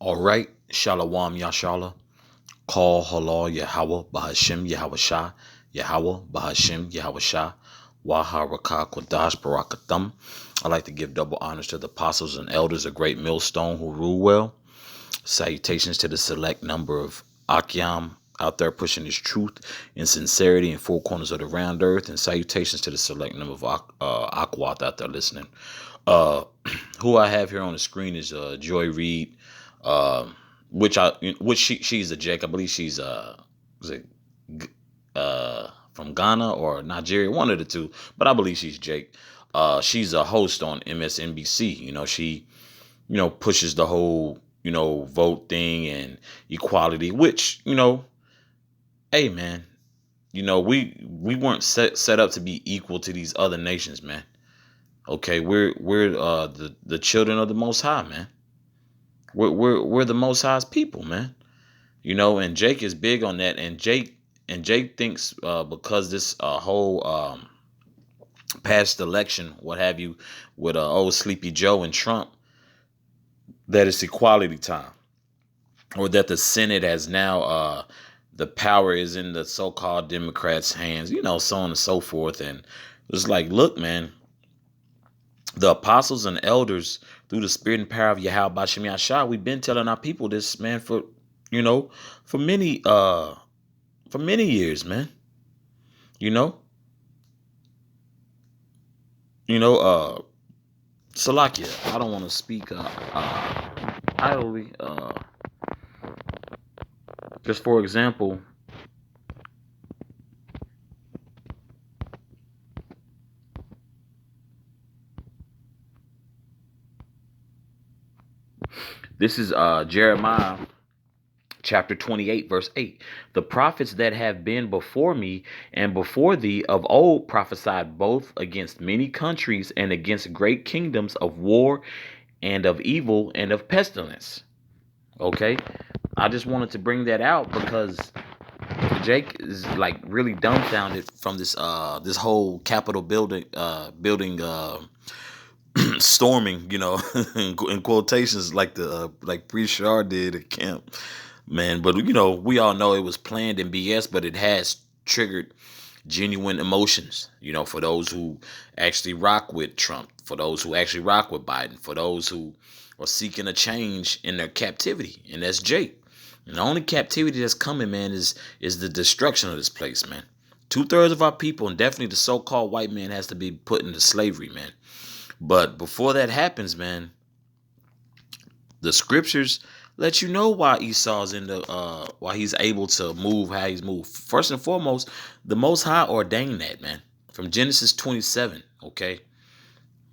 All right, Shalawam Yashala, Call Halal Yahweh Bahashim Yahweh Shah, Yahweh Bahashim Yahweh Shah, Waha Rakah Kodash Barakatham. I like to give double honors to the apostles and elders, a great millstone who rule well. Salutations to the select number of Akyam out there pushing his truth and sincerity in four corners of the round earth. And salutations to the select number of Akwat out there listening. Uh, who I have here on the screen is Joy Reid, which she's a Jake. I believe she's was it from Ghana or Nigeria, one of the two. But I believe she's Jake. She's a host on MSNBC. She pushes the whole vote thing and equality, which hey man, we weren't set up to be equal to these other nations, man. Okay, we're the children of the Most High, man. We're the Most High's people, man. And Jake is big on that, and Jake thinks because this whole past election, what have you, with old Sleepy Joe and Trump, that it's equality time, or that the Senate has now the power is in the so-called Democrats' hands, so on and so forth. And it's like, look, man, the apostles and elders, through the spirit and power of Yahweh Bashem Yashah, we've been telling our people this, man, for for many years, man. You know, Salakia, I don't want to speak idly. Just for example, this is Jeremiah chapter 28, verse 8. The prophets that have been before me and before thee of old prophesied both against many countries and against great kingdoms of war and of evil and of pestilence. Okay, I just wanted to bring that out because Jake is like really dumbfounded from this whole Capitol building storming, in quotations, like the like Priest did at camp, man. But we all know it was planned and BS, but it has triggered genuine emotions, for those who actually rock with Trump, for those who actually rock with Biden, for those who are seeking a change in their captivity, and that's Jake. And the only captivity that's coming, man, is the destruction of this place, man. 2/3 of our people, and definitely the so-called white man, has to be put into slavery, man. But before that happens, man, the scriptures let you know why Esau's in the why he's able to move how he's moved. First and foremost, the Most High ordained that, man, from Genesis 27. Okay,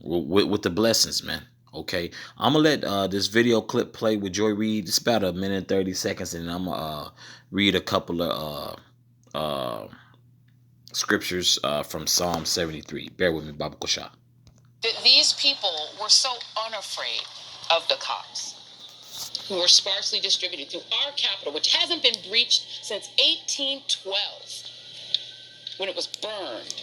with the blessings, man. Okay, I'm gonna let this video clip play with Joy Reid. It's about a minute and 30 seconds, and I'm gonna read a couple of scriptures from Psalm 73. Bear with me, Baba Kosha. These people were so unafraid of the cops, who were sparsely distributed through our capital, which hasn't been breached since 1812, when it was burned.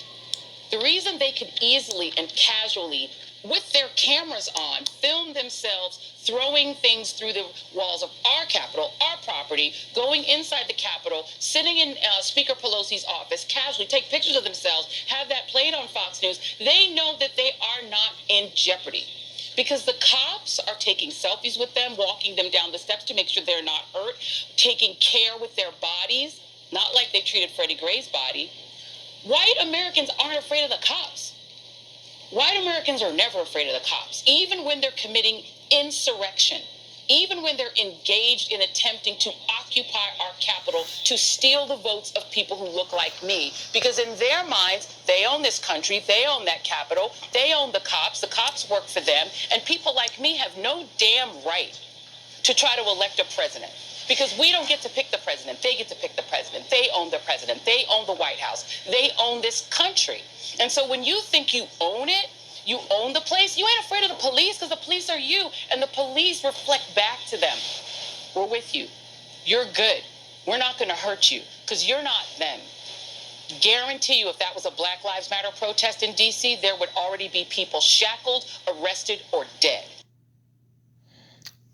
The reason they could easily and casually, with their cameras on, film themselves throwing things through the walls of our capital, our property, going inside the Capitol, sitting in Speaker Pelosi's office, casually take pictures of themselves, have that played on Fox News, they know that they are not in jeopardy. Because the cops are taking selfies with them, walking them down the steps to make sure they're not hurt, taking care with their bodies, not like they treated Freddie Gray's body. White Americans aren't afraid of the cops. White Americans are never afraid of the cops, even when they're committing insurrection, even when they're engaged in attempting to occupy our capital to steal the votes of people who look like me. Because in their minds, they own this country, they own that capital, they own the cops work for them, and people like me have no damn right to try to elect a president. Because we don't get to pick the president. They get to pick the president. They own the president. They own the White House. They own this country. And so when you think you own it, you own the place, you ain't afraid of the police because the police are you. And the police reflect back to them. We're with you. You're good. We're not going to hurt you because you're not them. Guarantee you if that was a Black Lives Matter protest in D.C., there would already be people shackled, arrested, or dead.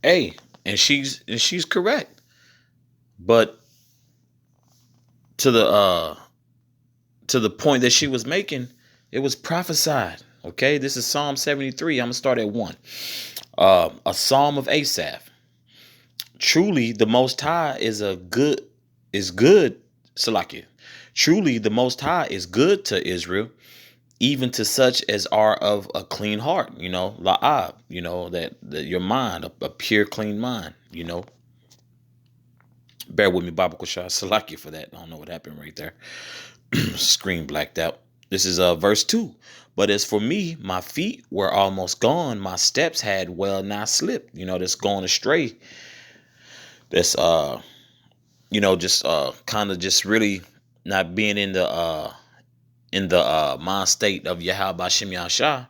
Hey, and she's correct. But to the point that she was making, it was prophesied. Okay, this is Psalm 73. I'm gonna start at 1. A psalm of Asaph. Truly, the Most High is good. Salakia. Truly, the Most High is good to Israel, even to such as are of a clean heart. La'ab. That your mind, a pure, clean mind. Bear with me, Baba Kushah. Salakia for that. I don't know what happened right there. Screen blacked out. This is verse 2. But as for me, my feet were almost gone. My steps had well nigh slipped. That's going astray. That's just kind of just really not being in the mind state of Yahweh Bashem Yahshua.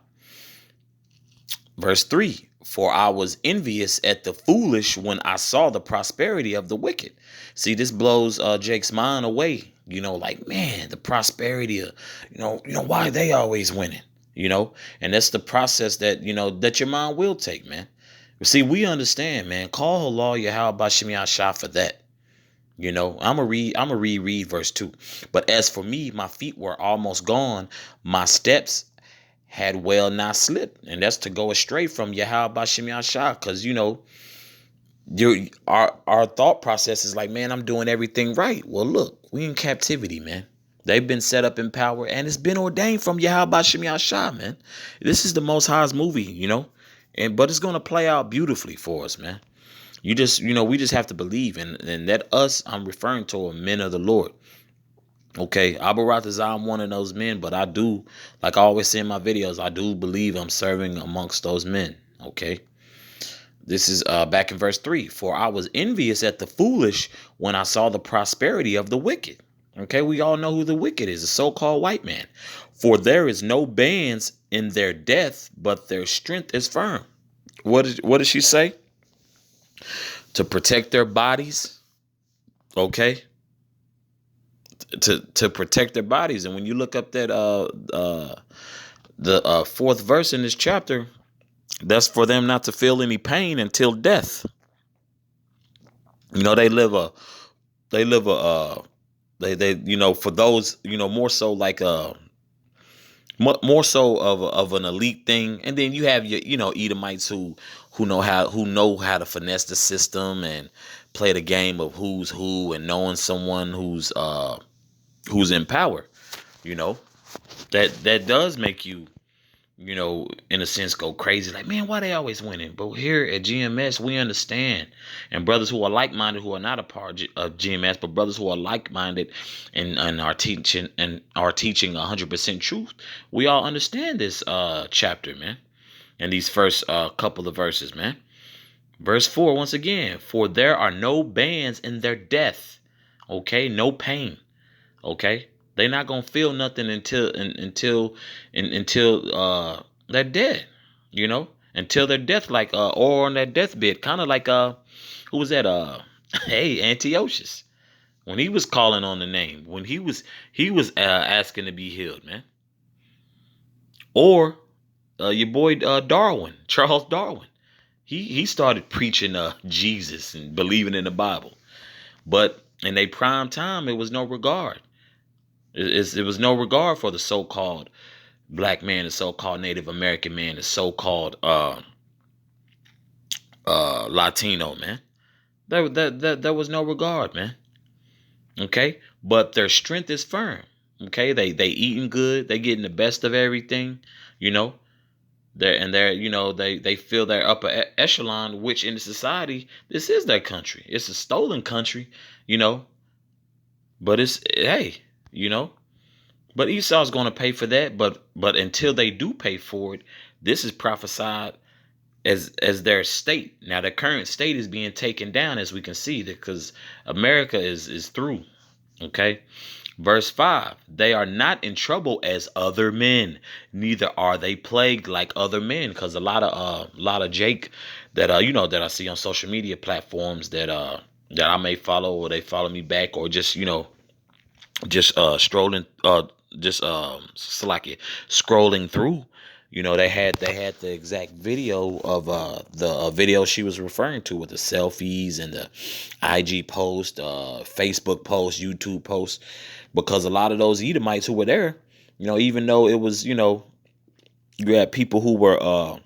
Verse 3. For I was envious at the foolish when I saw the prosperity of the wicked. See, this blows Jake's mind away. Like, man, the prosperity of, why are they always winning? And that's the process that, that your mind will take, man. See, we understand, man. Call Allah Yahweh Bashem Yahshua for that. I'm gonna reread verse 2. But as for me, my feet were almost gone. My steps had well nigh slipped. And that's to go astray from Yahweh Bashem Yahshua. Because, our thought process is like, man, I'm doing everything right. Well, look, we in captivity, man. They've been set up in power, and it's been ordained from Yahweh Bashem Yahshua, man. This is the Most High's movie, but it's gonna play out beautifully for us, man. We just have to believe, and that us, I'm referring to are men of the Lord. Okay, Abaratazah, I'm one of those men, but I do, like I always say in my videos, I do believe I'm serving amongst those men. Okay. This is back in verse 3. For I was envious at the foolish when I saw the prosperity of the wicked. Okay, we all know who the wicked is, a so-called white man. For there is no bands in their death, but their strength is firm. What does she say? To protect their bodies. Okay. To protect their bodies. And when you look up that the fourth verse in this chapter, that's for them not to feel any pain until death. They live for those, more so like more so of an elite thing. And then you have your, Edomites who know how to finesse the system and play the game of who's who and knowing someone who's in power. That does make you, in a sense, go crazy. Like, man, why they always winning? But here at GMS, we understand. And brothers who are like-minded, who are not a part of GMS, but brothers who are like-minded and are teaching 100% truth, we all understand this chapter, man. And these first couple of verses, man. Verse 4, once again, for there are no bands in their death. Okay, no pain. Okay. They're not gonna feel nothing until they're dead, until their death, like or on their deathbed, kind of like who was that? Hey, Antiochus, when he was calling on the name, when he was asking to be healed, man. Or your boy Darwin, Charles Darwin, he started preaching Jesus and believing in the Bible, but in their prime time, it was no regard. It was no regard for the so-called black man, the so-called Native American man, the so-called Latino man. There was no regard, man. Okay, but their strength is firm. Okay, they eating good, they getting the best of everything. They feel their upper echelon, which in the society, this is their country. It's a stolen country, but it's hey. But Esau's going to pay for that. But until they do pay for it, this is prophesied as their state. Now, the current state is being taken down, as we can see, because America is through. Okay. Verse 5, they are not in trouble as other men, neither are they plagued like other men. Because a lot of Jake that that I see on social media platforms that I may follow, or they follow me back, or just strolling, scrolling through, You know, they had the exact video of the video she was referring to with the selfies and the IG post, Facebook post, YouTube post, because a lot of those Edomites who were there, you know, even though it was, you know, you had people who were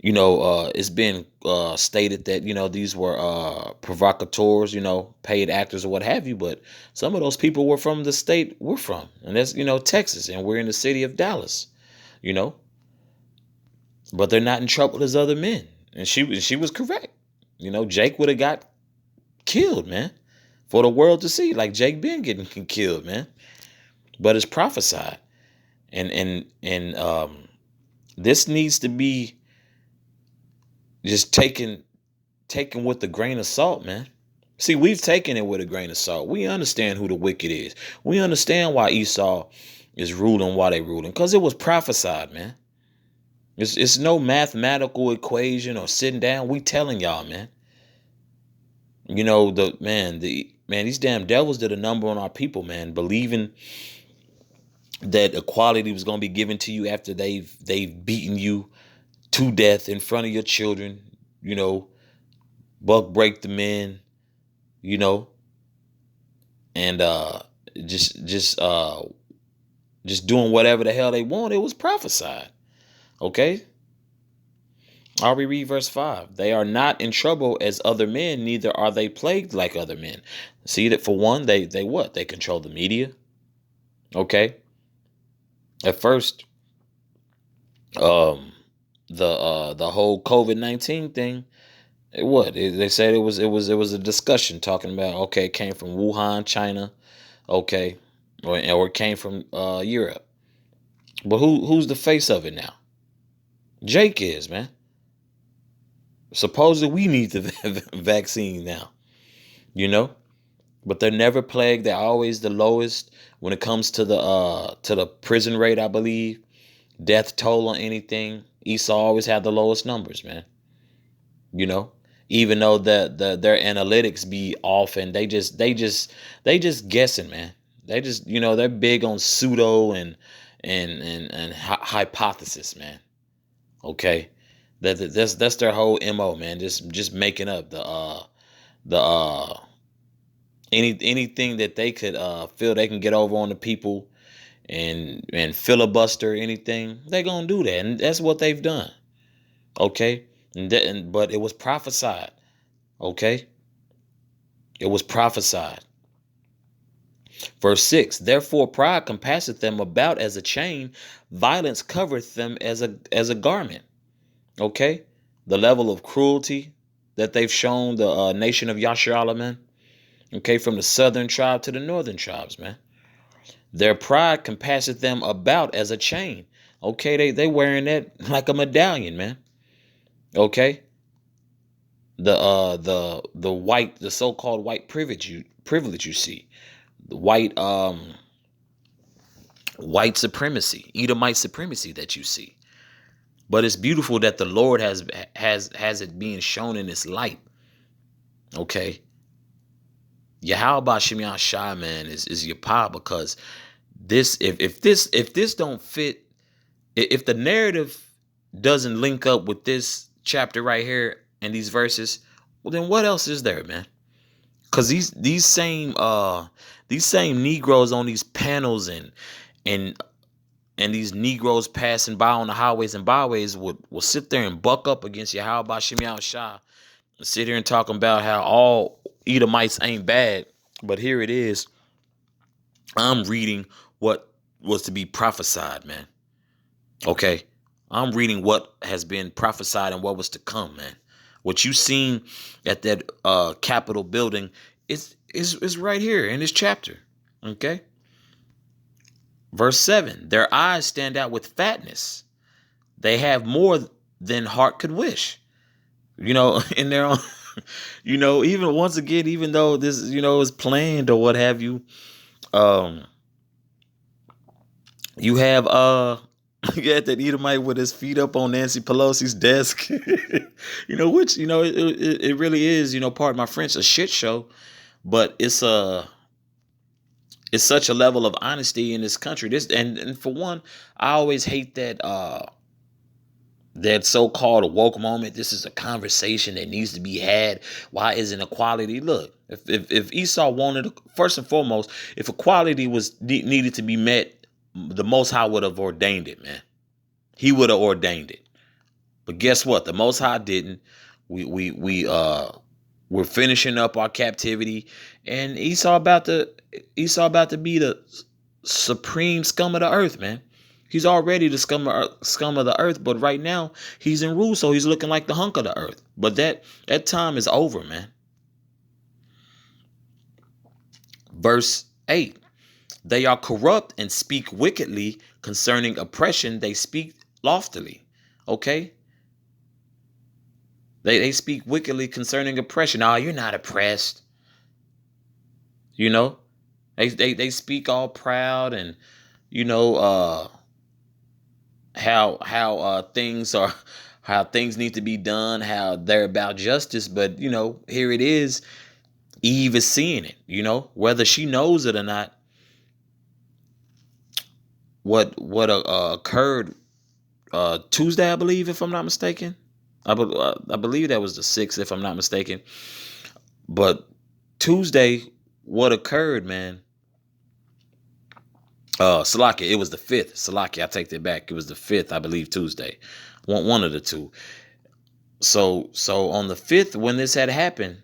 it's been stated that, you know, these were provocateurs, you know, paid actors or what have you. But some of those people were from the state we're from, and that's, you know, Texas, and we're in the city of Dallas, you know. But they're not in trouble as other men, and she was correct. You know, Jake would have got killed, man, for the world to see, like Jake been getting killed, man. But it's prophesied, and this needs to be just taken with a grain of salt, man. See, we've taken it with a grain of salt. We understand who the wicked is. We understand why Esau is ruling, why they ruling, because it was prophesied, man. It's no mathematical equation or sitting down. We telling y'all, man. You know, these damn devils did a number on our people, man, believing that equality was gonna be given to you after they've beaten you to death in front of your children, you know, buck break the men, you know, and just doing whatever the hell they want. It was prophesied. Okay. I'll reread verse 5. They are not in trouble as other men, neither are they plagued like other men. See that, for one, they what? They control the media. Okay. At first, the whole COVID-19 thing, they said it was a discussion talking about, okay, it came from Wuhan, China, okay, or it came from Europe. But who's the face of it now? Jake is, man. Supposedly we need the vaccine now, you know, but they're never plagued. They're always the lowest when it comes to the prison rate, I believe. Death toll on anything. Esau always had the lowest numbers, man. You know, even though their analytics be off, and they just guessing, man. They just, you know, they're big on pseudo and hypothesis, man. Okay, that's their whole MO, man. Just making up the anything that they could feel they can get over on the people, and filibuster anything. They gonna do that, and that's what they've done. Okay, but it was prophesied. Okay, it was prophesied. Verse 6, therefore pride compasseth them about as a chain, violence covereth them as a garment. Okay, the level of cruelty that they've shown the nation of Yasharala, man. Okay, from the southern tribe to the northern tribes, man. Their pride compasseth them about as a chain. Okay, they wearing that like a medallion, man. Okay, the white, the so-called white privilege you see, the white supremacy, Edomite supremacy that you see. But it's beautiful that the Lord has it being shown in this light. Okay, Yahweh Shimon Shai, man, is your power, because this, if this don't fit, if the narrative doesn't link up with this chapter right here and these verses, well, then what else is there, man? Because these same Negroes on these panels and these Negroes passing by on the highways and byways will sit there and buck up against Yahweh Shimon Shai and sit here and talking about how all Edomites ain't bad. But here it is. I'm reading what was to be prophesied, man. Okay. I'm reading what has been prophesied and what was to come, man. What you seen at that Capitol building is right here in this chapter. Okay. Verse 7, their eyes stand out with fatness. They have more than heart could wish. You know, in their own, you know, even once again, even though this, you know, is planned or what have you, you have you had that Edomite with his feet up on Nancy Pelosi's desk, you know, which, you know, it really is, you know, pardon my French, a shit show, but it's It's such a level of honesty in this country. This and for one, I always hate that so-called woke moment. This is a conversation that needs to be had. Why isn't equality? Look, if Esau wanted, first and foremost, if equality was needed to be met, the Most High would have ordained it, man. He would have ordained it. But guess what? The Most High didn't. We're finishing up our captivity, and Esau about to be the supreme scum of the earth, man. He's already the scum of the earth, but right now he's in rule, so he's looking like the hunk of the earth. But that time is over, man. Verse 8. They are corrupt and speak wickedly concerning oppression. They speak loftily. Okay? They speak wickedly concerning oppression. Oh, you're not oppressed. You know? They speak all proud and, you know, how things are, how things need to be done, how they're about justice. But, you know, here it is. Eve is seeing it, you know, whether she knows it or not. What occurred Tuesday, I believe, if I'm not mistaken. I believe that was the 6th, if I'm not mistaken. But Tuesday, what occurred, man? Salakia, it was the 5th. Salakia, I take that back. It was the 5th, I believe, Tuesday. One of the two. So on the 5th, when this had happened,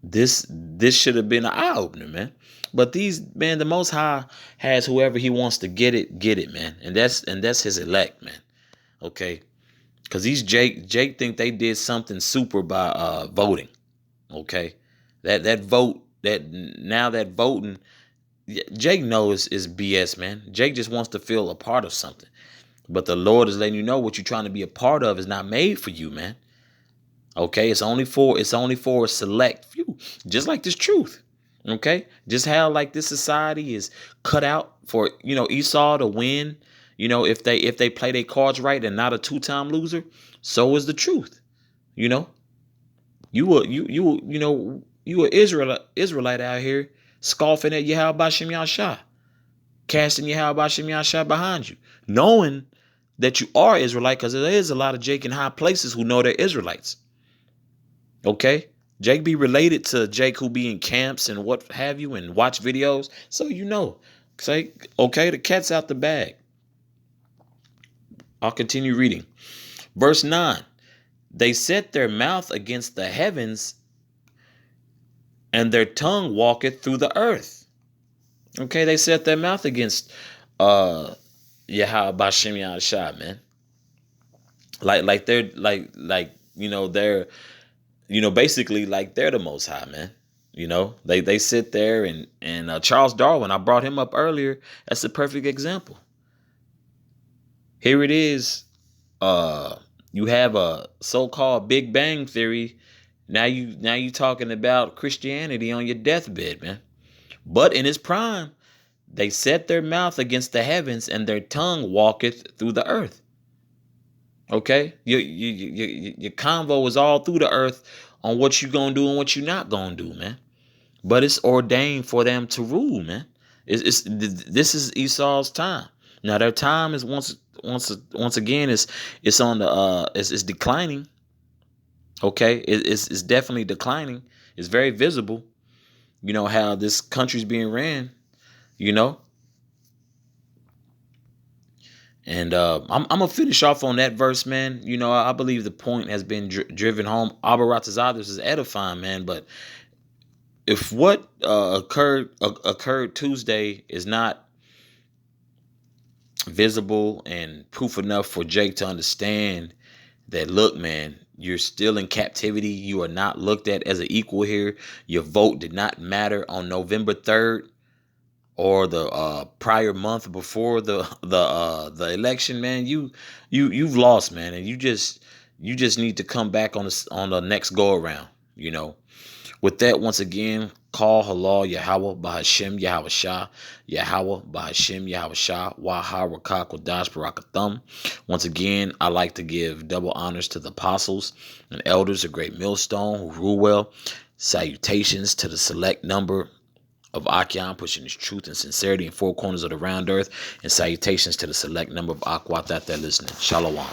this should have been an eye opener, man. But the Most High has whoever He wants to get it, man. And that's His elect, man. Okay, because these Jake think they did something super by voting. Okay, that voting, Jake knows is BS, man. Jake just wants to feel a part of something, but the Lord is letting you know what you're trying to be a part of is not made for you, man. Okay, it's only for a select few, just like this truth. Okay, just how like this society is cut out for, you know, Esau to win. You know, if they play their cards right and not a 2-time loser, so is the truth. You know, you were Israelite out here scoffing at Yahweh Bashem Yahshua, casting Yahweh Bashem Yahshua behind you, knowing that you are Israelite, because there is a lot of Jake in high places who know they're Israelites. Okay, Jake be related to Jake who be in camps and what have you and watch videos, so you know. Say, okay, the cat's out the bag. I'll continue reading. Verse 9. They set their mouth against the heavens, and their tongue walketh through the earth. Okay, they set their mouth against Yahweh Bashem Yahshua, man. Like they're like they're basically like they're the Most High, man. You know, they sit there and Charles Darwin, I brought him up earlier. That's the perfect example. Here it is. You have a so-called Big Bang Theory. Now you talking about Christianity on your deathbed, man. But in its prime, they set their mouth against the heavens, and their tongue walketh through the earth. Okay, your convo is all through the earth on what you gonna do and what you not gonna do, man. But it's ordained for them to rule, man. This is Esau's time. Now their time is once again it's on the it's declining. Okay, it's definitely declining. It's very visible. You know how this country's being ran. You know. And I'm gonna finish off on that verse, man. You know, I believe the point has been driven home. Abba Ratazadis is edifying, man. But if what occurred Tuesday is not visible and proof enough for Jake to understand that, look, man, you're still in captivity. You are not looked at as an equal here. Your vote did not matter on November 3rd. Or the prior month before the election, man, you've lost, man, and you just need to come back on the next go around. You know, with that, once again, call halal Yahweh Bahashem Yahweh Shah Yahweh Bahashem Yahweh Shah Waha Rakak Wadash Barakathum. Once again, I like to give double honors to the apostles and elders of Great Millstone who rule well. Salutations to the select number of Akhyan, pushing his truth and sincerity in four corners of the round earth. And salutations to the select number of Akwat that they're listening. Shalom.